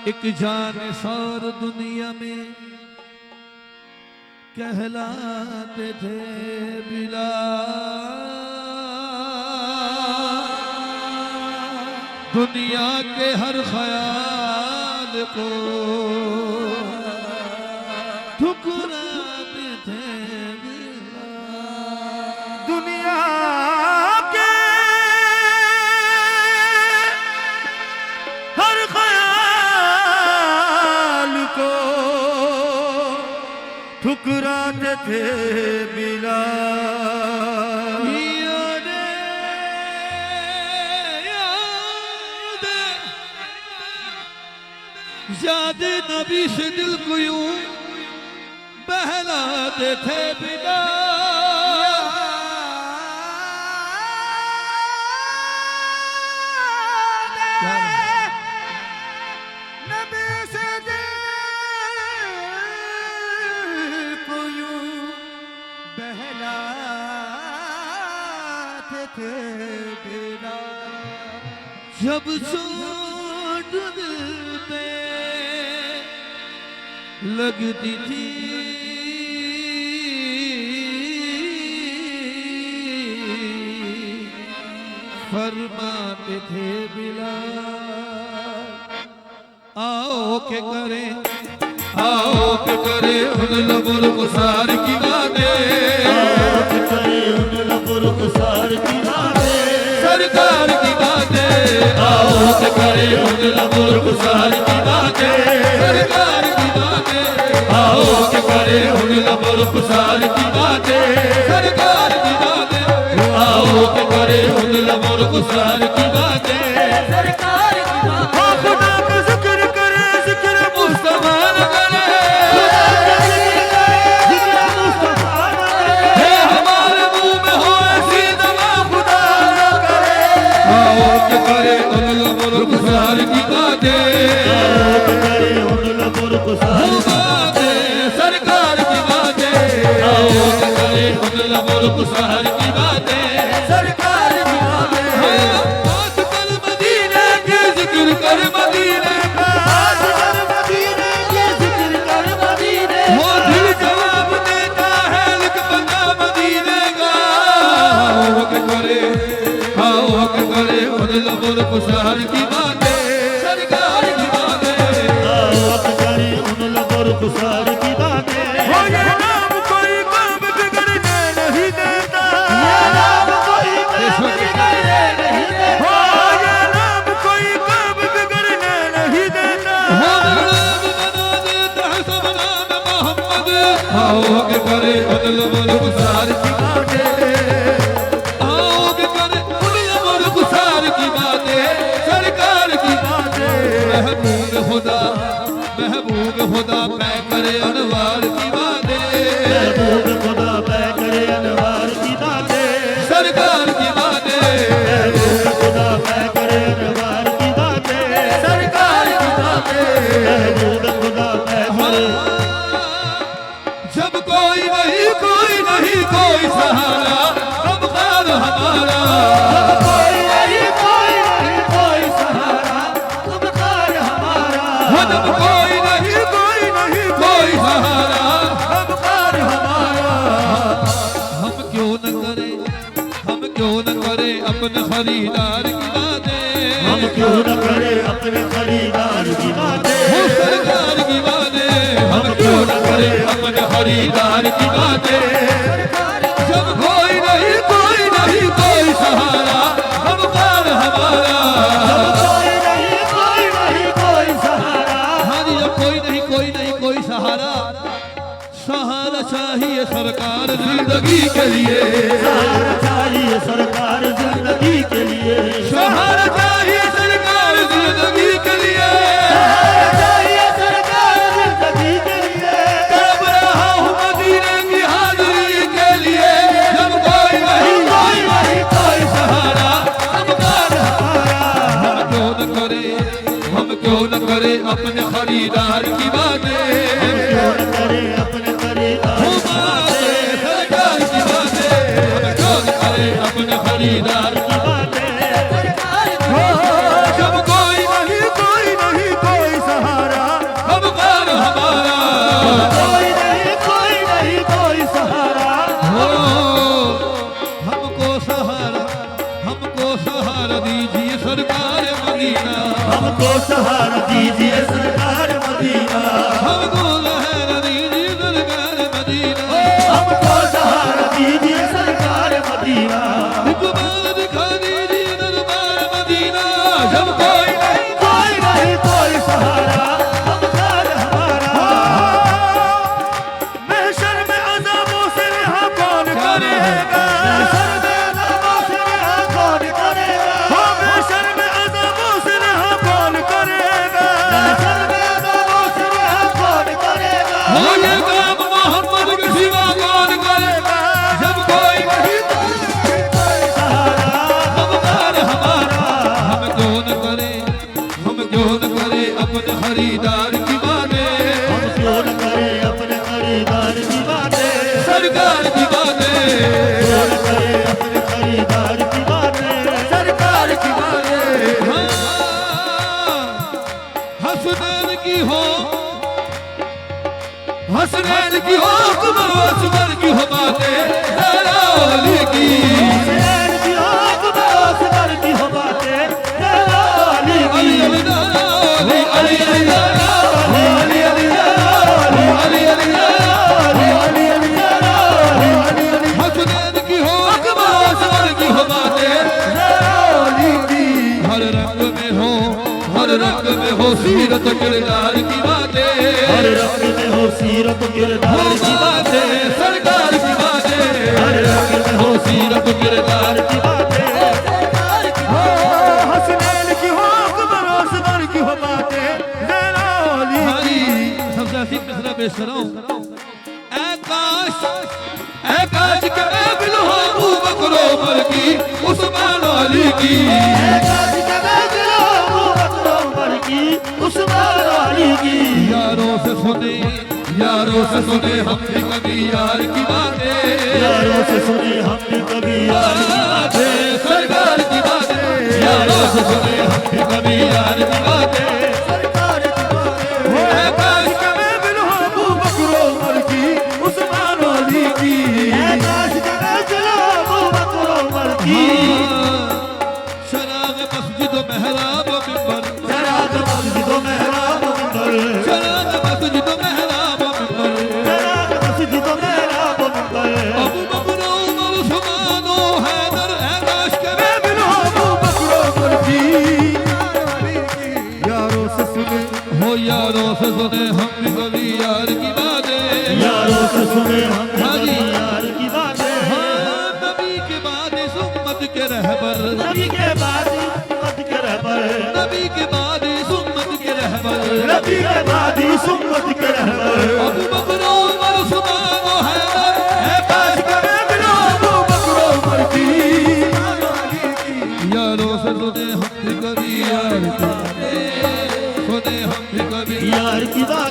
एक जान सार दुनिया में कहलाते थे बिलाल, दुनिया के हर ख्याल को ठुकराते थे बिलाल। दुनिया ठुकराते थे बिलाल। याद नबी से दिल को यूं बहलाते थे बिलाल। नबी से दिल को यूं बहलाते थे बिलाल। जब चोट दिल पे लगती थी फरमाते थे बिलाल, आओ के करें उन लबुल गुसार की बातें, आओ के करें उन लबुल गुसार की बातें, सरकार की बातें, आओ के करें उन लबुल गुसार की बातें, सरकार की बातें, आओ के करें उन लबुल गुसार की बातें, सरकार की बातें, आओ के करें उन लबुल गुसार की बातें, सरकार की बातें। खुदा का जिक्र करे, जिक्र मुस्तफा न करे, हे हमारे मुंह में हो ऐसी दवा खुदा न करे। आओ के करे उन लबुल गुसार की बातें, सरकार की बातें, आओ के करें उन लबुल गुसार की बातें, सरकार की बातें। बात कर मदीने के जिक्र कर मदीने का, वो दिल जवाब देता है लिख पता मदीने का। आओ के करे उन लबुल गुसार की बातें, सरकार की बातें, गुसार की बातें। हो ये नाम कोई काम बिगड़ने नहीं देता, ये नाम कोई काम बिगड़ने नहीं देता, हो ये नाम कोई काम बिगड़ने नहीं देता, वो नाम बना देता है सब नाम मोहम्मद। आओ के करे उन लबुल गुसार की बातें, आओ के करे उन लबुल गुसार की बातें, सरकार की बातें। महबूब खुदा पै करे अनवार की बातें, महबूब खुदा पै करे अनवार की बातें, सरकार की बातें, महबूब खुदा पै करे अनवार की बातें, सरकार की बातें। महबूब खुदा पै करे। जब कोई नहीं कोई सहारा, अब ख्याल हमारा, कोई नहीं कोई सहारा, अब कार हमारा, जब कोई नहीं कोई सहारा, अब कार हमारा। हम क्यों न करे अपने खरीदार की बातें, हम क्यों न करें अपने खरीदार की बातें, वो सरकार की बातें। हम क्यों न करें अपने खरीदार की बातें। जब कोई नहीं कोई सहारा, हम कार हमारा, कोई नहीं कोई सहारा। हाँ जी, जब कोई नहीं कोई सहारा, चाहिए सरकार जिंदगी के लिए, सहारा चाहिए सरकार जिंदगी के लिए, सहारा चाहिए सरकार जिंदगी के लिए, सहारा चाहिए सरकार जिंदगी के लिए। तड़प रहा हूँ मदीने की हाजिरी के लिए, जब कोई नहीं कोई सहारा सरकार हमारा। हम क्यों न करे अपने खरीदार की बातें, क्यों न करे अपने खरीदार की बातें, सरकार की बातें, हम क्यों न करे अपने खरीदार की बातें। जब कोई नहीं कोई सहारा, हम कौन हमारा, कोई नहीं कोई सहारा। हो हमको सहारा दीजिए सरकार मदीना, हमको सहारा दीजिए सरकार मदीना, हमको सहारा दीजिए सरकार मदीना, हमको सहारा दीजिए सरकार मदीना। एक बार दिखा दीजिए दरबार मदीना, जब कोई नहीं कोई सहारा हमकार हमारा। महशर में अज़ाबों से रिहा कौन करेगा, महशर में अज़ाबों से रिहा कौन करेगा, महशर में अज़ाबों से रिहा कौन करेगा, महशर में अज़ाबों से रिहा कौन करेगा। हो ये काम मोहम्मद के सिवा कौन करेगा, जब कोई नहीं कोई सहारा हमकार हमारा। हम क्यों न करे अपने खरीदार की बातें, हम क्यों न करें अपने खरीदार की बातें, सरकार की बातें, क्यों न करें अपने खरीदार की बातें, सरकार की बातें। हाँ, हसनैन की हो कुमर असगर की हो बातें, ज़रा ओली की, हुसैन की आँख में असगर की हो बातें, ज़रा अली की। अली अली ज़रा ओली, अली अली ज़रा ओली, अली अली ज़रा ओली, अली अली ज़रा ओली, अली अली ज़रा अली, अली अली हसनैन की हो कुमर असगर की हो बातें, ज़रा अली की। हर रंग में हो सीरत किरदार की बातें, हर रंग में हो सीरत किरदार हो की बातें, बातें सरकार की बातें, हर रंग में हो सीरत किरदार की बातें, हो हसनैन की हो कुमर असगर की हो बातें, ज़रा अली की। सबसे हसीन मिसरा पेश कर रहा हूं। ऐ काश के मैं मिलूं अबू बकर उमर की, उस्मान अली की, उस्मान अली की। यारों से सुने हमने कभी यार की बातें, यारों से सुनी हमने कभी यार की बातें, सरकार की बातें, यारों से सुने हमने कभी यार की बातें, सरकार की बातें। हो ऐ काश के मैं मिलूं अबू बकर उमर की, उस्मान अली की। ऐ काश के मैं मिलूं अबू बकर उमर की। शराब मस्जिद महराब मिंबर, शराब मस्जिद व मेहराब मिंबर, शराब मस्जिद महराब मिंबर, शराब मस्जिद व मेहराब मिंबर। अबू बकर उमर उस्मान ओ हैदर, ऐ काश के मैं मिलूं अबू बकर उमर की, यारों से सुने, हो यारों से सुने हमने कभी यार की बातें, यारों से सुने हमने कभी यार की बातें। हाँ, नबी के बाद इस उम्मत के रहबर, नबी के बाद उम्मत के रहबर, नबी के बाद इस उम्मत के रहबर, नबी के बाद उम्मत के रहबर। अबू बकर उमर उस्मान ओ हैदर, ऐ काश के मैं मिलूं अबू बकर उमर की, यारों से सुने हमने कभी यार की बातें, सुने हमने कभी यार की बात।